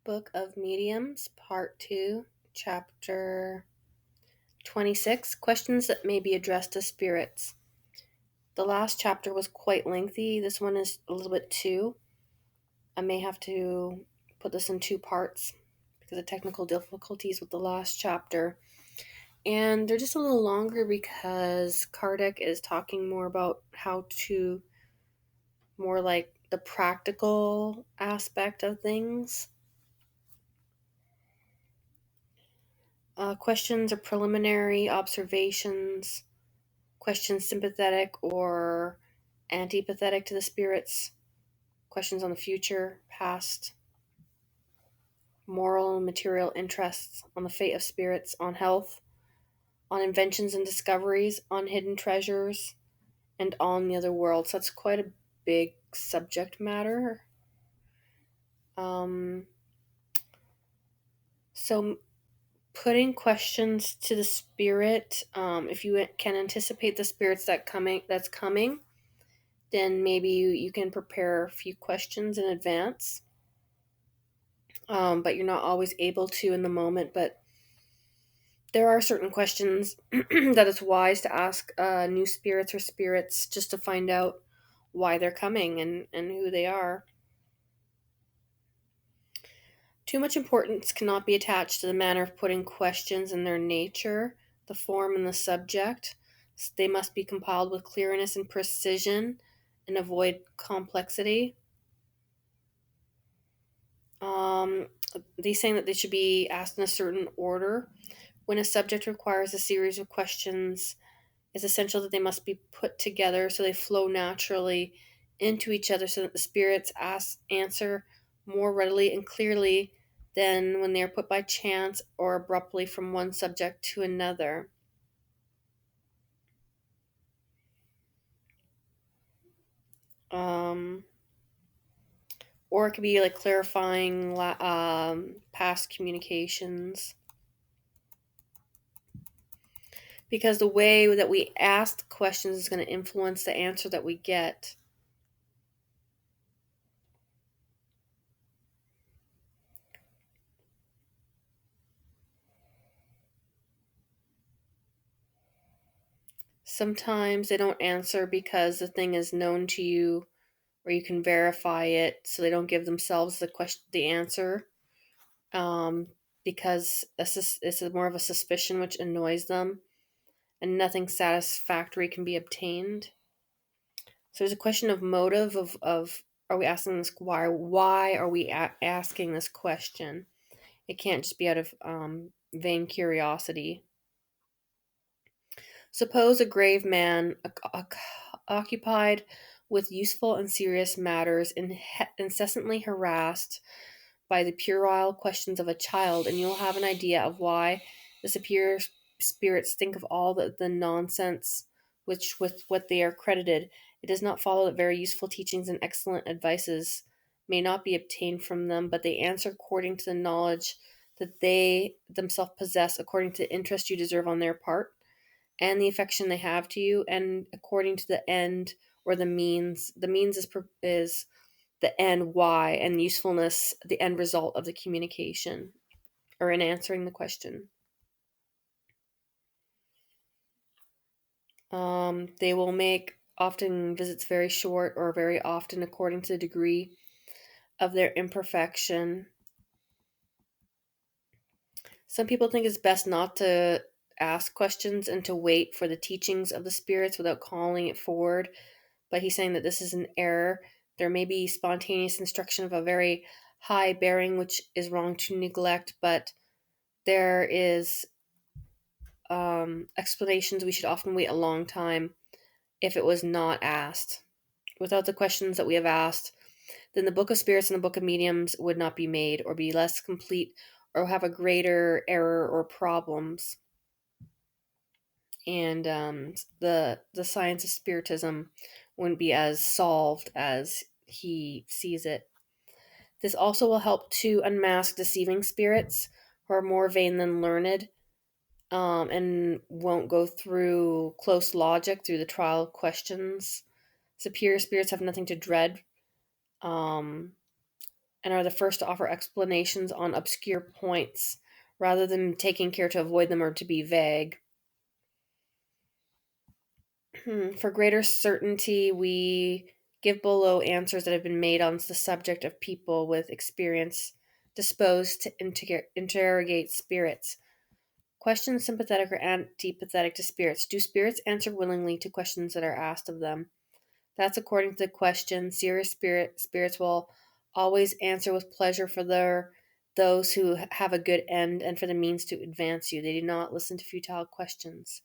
Book of Mediums, Part 2, Chapter 26, Questions that may be addressed to spirits. The last chapter was quite lengthy. This one is a little bit too. I may have to put this in two parts because of technical difficulties with the last chapter. And they're just a little longer because Kardec is talking more about how to, more like the practical aspect of things. Questions are preliminary observations, questions sympathetic or antipathetic to the spirits, questions on the future, past, moral and material interests, on the fate of spirits, on health, on inventions and discoveries, on hidden treasures, and on the other world. So that's quite a big subject matter. So putting questions to the spirit, if you can anticipate the spirits that's coming, then maybe you can prepare a few questions in advance. But you're not always able to in the moment. But there are certain questions that it's wise to ask new spirits or spirits just to find out why they're coming and who they are. Too much importance cannot be attached to the manner of putting questions and their nature, the form, and the subject. They must be compiled with clearness and precision and avoid complexity. They're saying that they should be asked in a certain order. When a subject requires a series of questions, it's essential that they must be put together so they flow naturally into each other so that the spirits answer more readily and clearly than when they are put by chance or abruptly from one subject to another. Or it could be like clarifying past communications. Because the way that we ask questions is going to influence the answer that we get. Sometimes they don't answer because the thing is known to you or you can verify it, so they don't give themselves the answer, because it's more of a suspicion which annoys them, and nothing satisfactory can be obtained. So there's a question of motive of are we asking this why are we asking this question? It can't just be out of vain curiosity. Suppose a grave man occupied with useful and serious matters, incessantly harassed by the puerile questions of a child, and you'll have an idea of why the superior spirits think of all the nonsense which with what they are credited. It does not follow that very useful teachings and excellent advices may not be obtained from them, but they answer according to the knowledge that they themselves possess, according to the interest you deserve on their part, and the affection they have to you, and according to the end or the means. The means is the end why, and usefulness the end result of the communication or in answering the question. They will make often visits very short or very often according to the degree of their imperfection. Some people think it's best not to ask questions and to wait for the teachings of the spirits without calling it forward, but he's saying that this is an error. There may be spontaneous instruction of a very high bearing, which is wrong to neglect, but there is explanations. We should often wait a long time if it was not asked. Without the questions that we have asked, then the Book of Spirits and the Book of Mediums would not be made, or be less complete, or have a greater error or problems. And the science of spiritism wouldn't be as solved as he sees it. This also will help to unmask deceiving spirits who are more vain than learned, and won't go through close logic through the trial questions. Superior spirits have nothing to dread. Um, and are the first to offer explanations on obscure points rather than taking care to avoid them or to be vague. For greater certainty, we give below answers that have been made on the subject of people with experience disposed to interrogate spirits. Questions sympathetic or antipathetic to spirits. Do spirits answer willingly to questions that are asked of them? That's according to the question. Serious spirits will always answer with pleasure for those who have a good end and for the means to advance you. They do not listen to futile questions.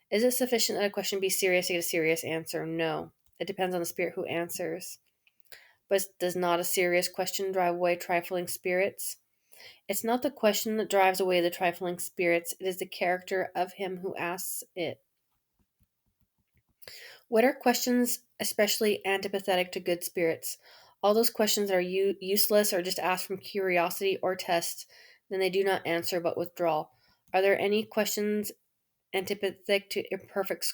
Is it sufficient that a question be serious to get a serious answer? No. It depends on the spirit who answers. But does not a serious question drive away trifling spirits? It's not the question that drives away the trifling spirits, it is the character of him who asks it. What are questions especially antipathetic to good spirits? All those questions that are useless or just asked from curiosity or test, then they do not answer but withdraw. Are there any questions antipathetic to imperfect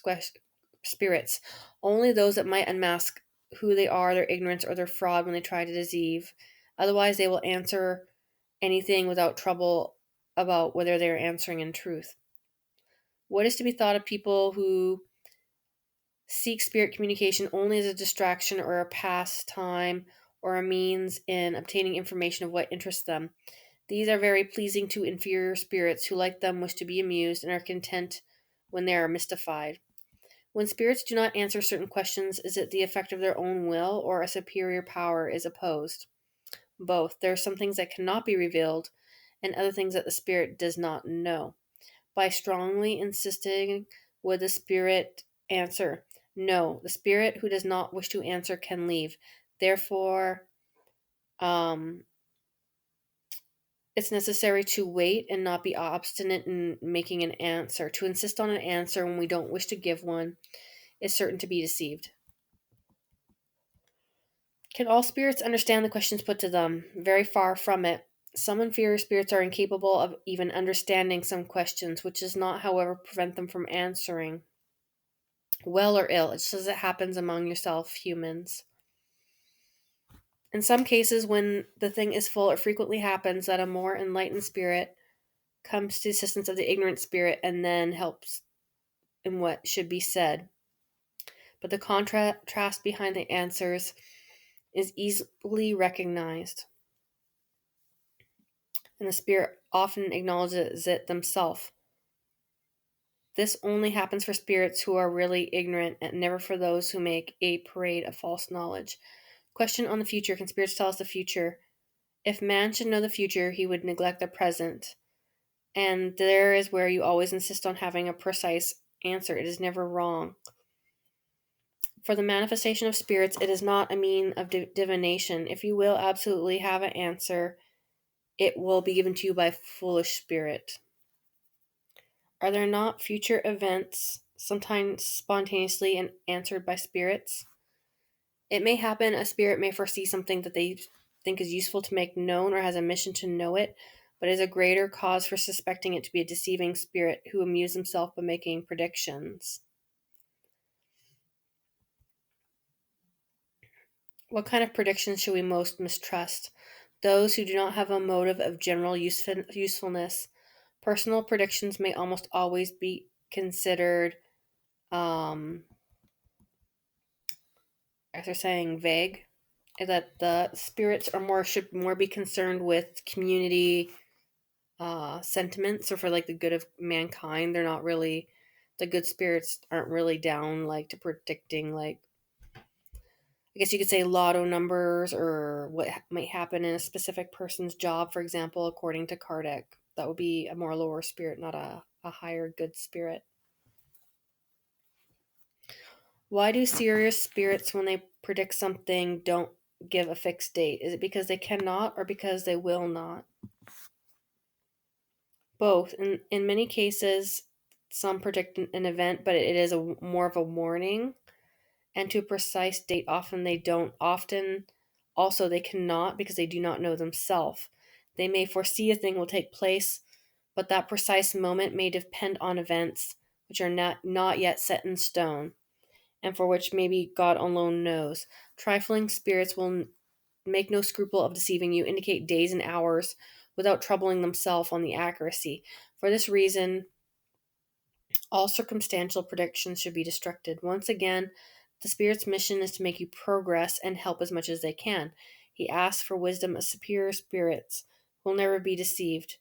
spirits? Only those that might unmask who they are, their ignorance, or their fraud when they try to deceive. Otherwise, they will answer anything without trouble about whether they are answering in truth. What is to be thought of people who seek spirit communication only as a distraction or a pastime or a means in obtaining information of what interests them? These are very pleasing to inferior spirits who, like them, wish to be amused and are content when they are mystified. When spirits do not answer certain questions, is it the effect of their own will or a superior power is opposed? Both. There are some things that cannot be revealed and other things that the spirit does not know. By strongly insisting, would the spirit answer? No, the spirit who does not wish to answer can leave. Therefore, um, it's necessary to wait and not be obstinate in making an answer. To insist on an answer when we don't wish to give one is certain to be deceived. Can all spirits understand the questions put to them? Very far from it. Some inferior spirits are incapable of even understanding some questions, which does not, however, prevent them from answering. Well or ill, it's just as it happens among yourself humans. In some cases, when the thing is full, it frequently happens that a more enlightened spirit comes to the assistance of the ignorant spirit and then helps in what should be said. But the contrast behind the answers is easily recognized, and the spirit often acknowledges it themselves. This only happens for spirits who are really ignorant and never for those who make a parade of false knowledge. Question on the future. Can spirits tell us the future? If man should know the future, he would neglect the present. And there is where you always insist on having a precise answer. It is never wrong. For the manifestation of spirits, it is not a mean of divination. If you will absolutely have an answer, it will be given to you by a foolish spirit. Are there not future events, sometimes spontaneously and answered by spirits? It may happen a spirit may foresee something that they think is useful to make known or has a mission to know it, but is a greater cause for suspecting it to be a deceiving spirit who amuses himself by making predictions. What kind of predictions should we most mistrust? Those who do not have a motive of general usefulness. Personal predictions may almost always be considered, as they're saying, vague. That the spirits are more should more be concerned with community sentiments or for like the good of mankind. They're not really the good spirits aren't really down like to predicting like I guess you could say lotto numbers or what might happen in a specific person's job, for example, according to Kardec. That would be a more lower spirit, not a higher good spirit. Why do serious spirits, when they predict something, don't give a fixed date? Is it because they cannot or because they will not? Both. In many cases, some predict an event, but it is more of a warning. And to a precise date, often they don't. Often, also, they cannot because they do not know themselves. They may foresee a thing will take place, but that precise moment may depend on events which are not yet set in stone, and for which maybe God alone knows. Trifling spirits will make no scruple of deceiving you, indicate days and hours without troubling themselves on the accuracy. For this reason, all circumstantial predictions should be destructed. Once again, the Spirit's mission is to make you progress and help as much as they can. He asks for wisdom of superior spirits who will never be deceived.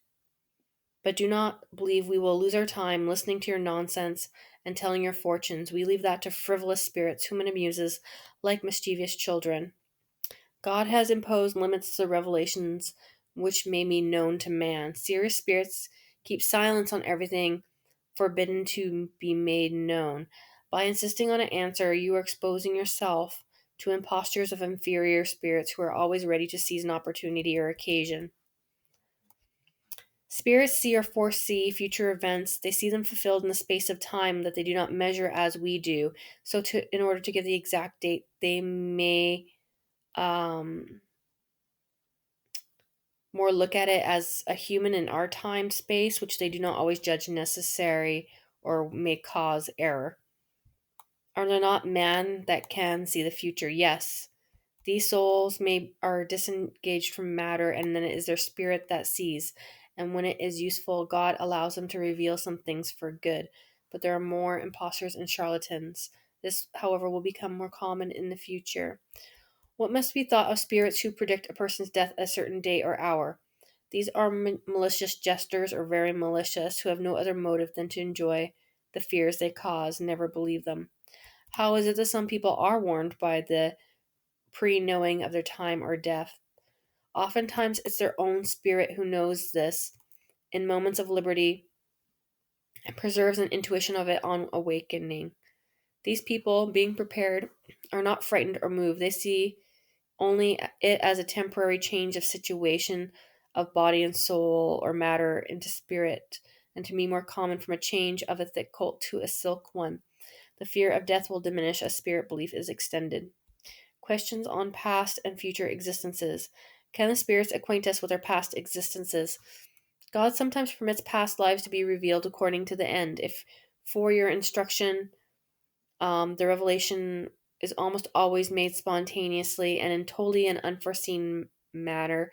But do not believe we will lose our time listening to your nonsense and telling your fortunes. We leave that to frivolous spirits whom it amuses, like mischievous children. God has imposed limits to the revelations which may be known to man. Serious spirits keep silence on everything forbidden to be made known. By insisting on an answer, you are exposing yourself to impostures of inferior spirits who are always ready to seize an opportunity or occasion. Spirits see or foresee future events. They see them fulfilled in the space of time that they do not measure as we do. So, in order to give the exact date, they may um, more look at it as a human in our time space, which they do not always judge necessary or may cause error. Are there not men that can see the future? Yes. These souls may are disengaged from matter, and then it is their spirit that sees. And when it is useful, God allows them to reveal some things for good. But there are more impostors and charlatans. This, however, will become more common in the future. What must be thought of spirits who predict a person's death at a certain date or hour? These are malicious jesters or very malicious who have no other motive than to enjoy the fears they cause. Never believe them. How is it that some people are warned by the pre knowing of their time or death? Oftentimes, it's their own spirit who knows this in moments of liberty and preserves an intuition of it on awakening. These people, being prepared, are not frightened or moved. They see only it as a temporary change of situation of body and soul or matter into spirit, and to be more common from a change of a thick coat to a silk one. The fear of death will diminish as spirit belief is extended. Questions on past and future existences. Can the spirits acquaint us with our past existences? God sometimes permits past lives to be revealed according to the end. If for your instruction, the revelation is almost always made spontaneously and in totally an unforeseen manner,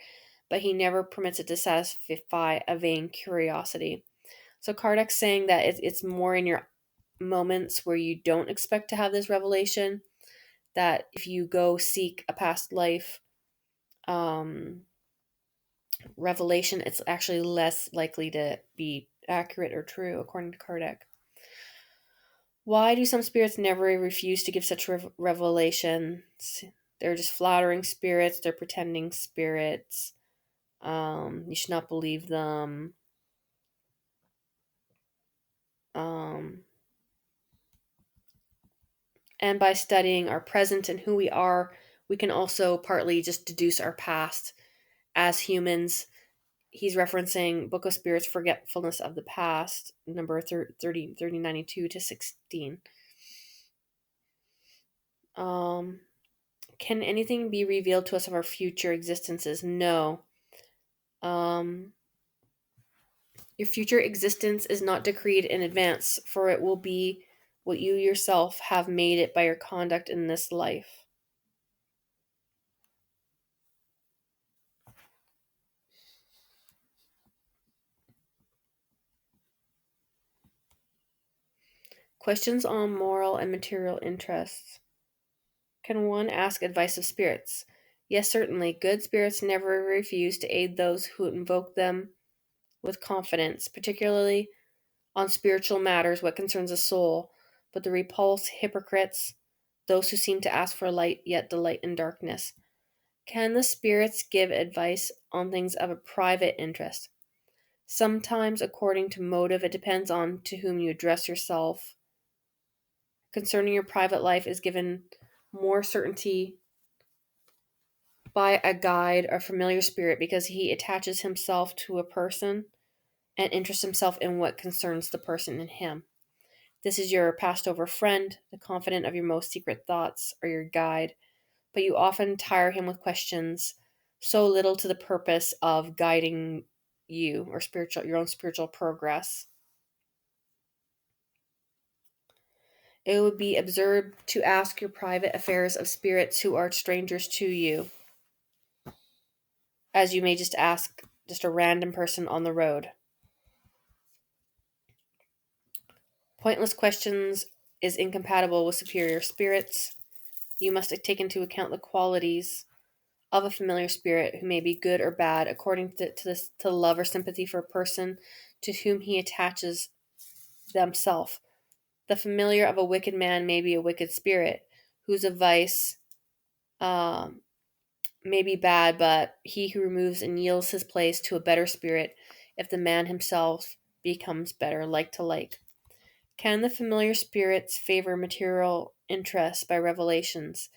but he never permits it to satisfy a vain curiosity. So Kardec's saying that it's more in your moments where you don't expect to have this revelation, that if you go seek a past life um, revelation, it's actually less likely to be accurate or true, according to Kardec. Why do some spirits never refuse to give such revelations? They're just flattering spirits, they're pretending spirits. You should not believe them. Um, and by studying our present and who we are, we can also partly just deduce our past as humans. He's referencing Book of Spirits, Forgetfulness of the Past, number 3092 to 16. Um, can anything be revealed to us of our future existences? No. Um, your future existence is not decreed in advance, for it will be what you yourself have made it by your conduct in this life. Questions on moral and material interests. Can one ask advice of spirits? Yes, certainly. Good spirits never refuse to aid those who invoke them with confidence, particularly on spiritual matters, what concerns the soul, but they repulse hypocrites, those who seem to ask for light yet delight in darkness. Can the spirits give advice on things of a private interest? Sometimes, according to motive, it depends on to whom you address yourself. Concerning your private life is given more certainty by a guide or familiar spirit because he attaches himself to a person and interests himself in what concerns the person and him. This is your passed over friend, the confidant of your most secret thoughts, or your guide, but you often tire him with questions so little to the purpose of guiding you or your own spiritual progress. It would be absurd to ask your private affairs of spirits who are strangers to you. as you may just ask just a random person on the road. Pointless questions is incompatible with superior spirits. You must take into account the qualities of a familiar spirit who may be good or bad according to love or sympathy for a person to whom he attaches themselves. The familiar of a wicked man may be a wicked spirit, whose advice um, may be bad, but he who removes and yields his place to a better spirit, if the man himself becomes better, like to like. Can the familiar spirits favor material interests by revelations?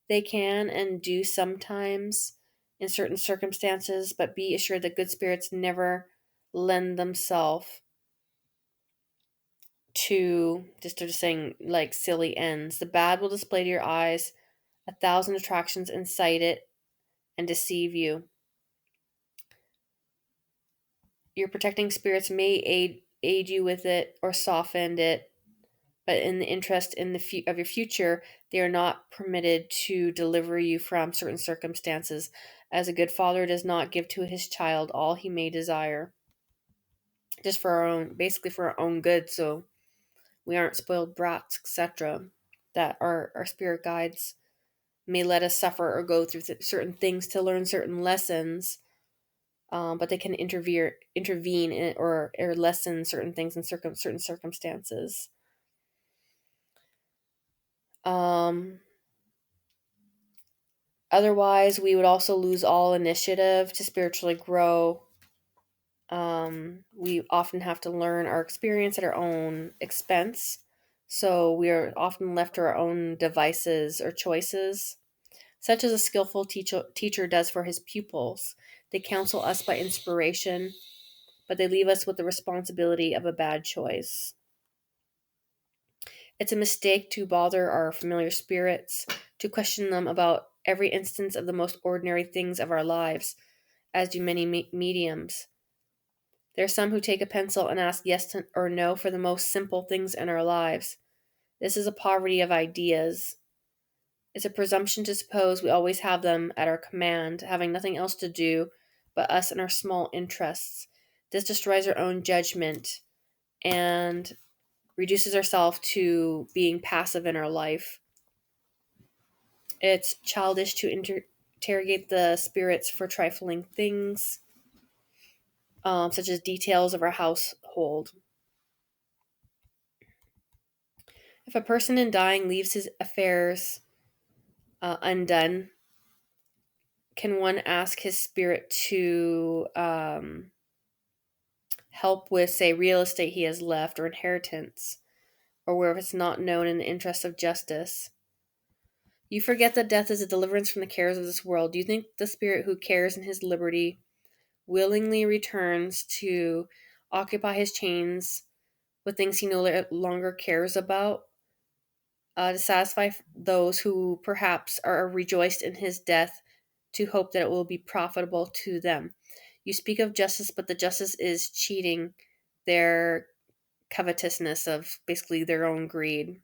They can and do sometimes in certain circumstances, but be assured that good spirits never lend themselves to just saying like silly ends. The bad will display to your eyes a thousand attractions, incite it and deceive you. Your protecting spirits may aid you with it or soften it, but in the interest of your future, they are not permitted to deliver you from certain circumstances, as a good father does not give to his child all he may desire, just for our own, basically for our own good, so we aren't spoiled brats, etc. That our spirit guides may let us suffer or go through certain things to learn certain lessons, but they can intervene or lessen certain things in certain circumstances. Um, Otherwise, we would also lose all initiative to spiritually grow. We often have to learn our experience at our own expense. So we are often left to our own devices or choices, such as a skillful teacher does for his pupils. They counsel us by inspiration, but they leave us with the responsibility of a bad choice. It's a mistake to bother our familiar spirits, to question them about every instance of the most ordinary things of our lives, as do many mediums. There are some who take a pencil and ask yes or no for the most simple things in our lives. This is a poverty of ideas. It's a presumption to suppose we always have them at our command, having nothing else to do but us and our small interests. This destroys our own judgment and reduces ourselves to being passive in our life. It's childish to interrogate the spirits for trifling things, such as details of our household. If a person in dying leaves his affairs undone, can one ask his spirit to help with, say, real estate he has left or inheritance, or where it's not known in the interest of justice? You forget that death is a deliverance from the cares of this world. Do you think the spirit who cares in his liberty willingly returns to occupy his chains with things he no longer cares about, to satisfy those who perhaps are rejoiced in his death, to hope that it will be profitable to them? You speak of justice, but the justice is cheating their covetousness of basically their own greed.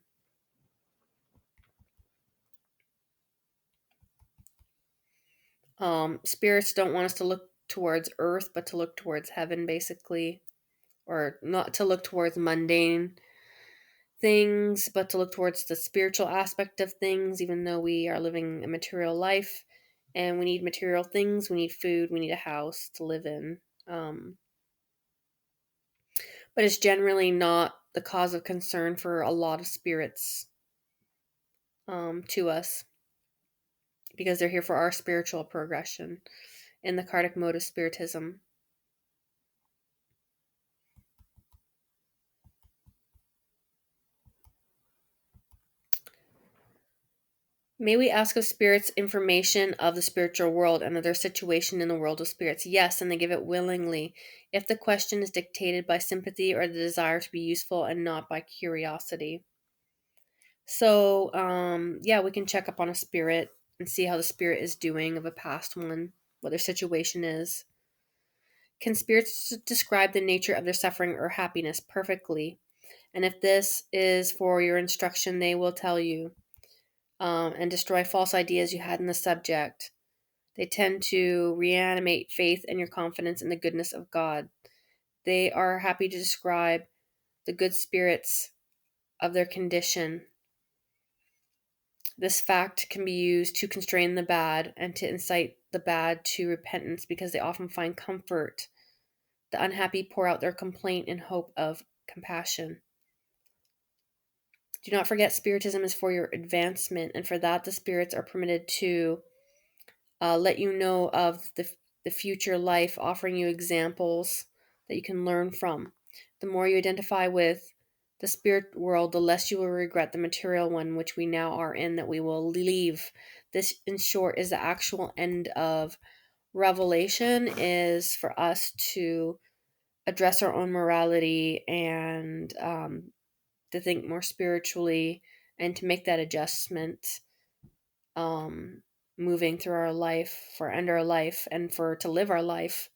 Spirits don't want us to look towards earth, but to look towards heaven, basically, or not to look towards mundane things, but to look towards the spiritual aspect of things, even though we are living a material life and we need material things, we need food, we need a house to live in. But it's generally not the cause of concern for a lot of spirits to us, because they're here for our spiritual progression in the Kardec mode of spiritism. May we ask of spirits information of the spiritual world and of their situation in the world of spirits? Yes, and they give it willingly, if the question is dictated by sympathy or the desire to be useful and not by curiosity. So, yeah, we can check up on a spirit and see how the spirit is doing of a past one, what their situation is. Can spirits describe the nature of their suffering or happiness perfectly? And if this is for your instruction, they will tell you, and destroy false ideas you had in the subject. They tend to reanimate faith and your confidence in the goodness of God. They are happy to describe the good spirits of their condition. This fact can be used to constrain the bad and to incite the bad to repentance because they often find comfort. The unhappy pour out their complaint in hope of compassion. Do not forget, Spiritism is for your advancement, and for that, the spirits are permitted to let you know of the future life, offering you examples that you can learn from. The more you identify with the spirit world, the less you will regret the material one which we now are in, that we will leave. This, in short, is the actual end of Revelation, is for us to address our own morality and to think more spiritually and to make that adjustment, um, moving through our life, for end our life, and for to live our life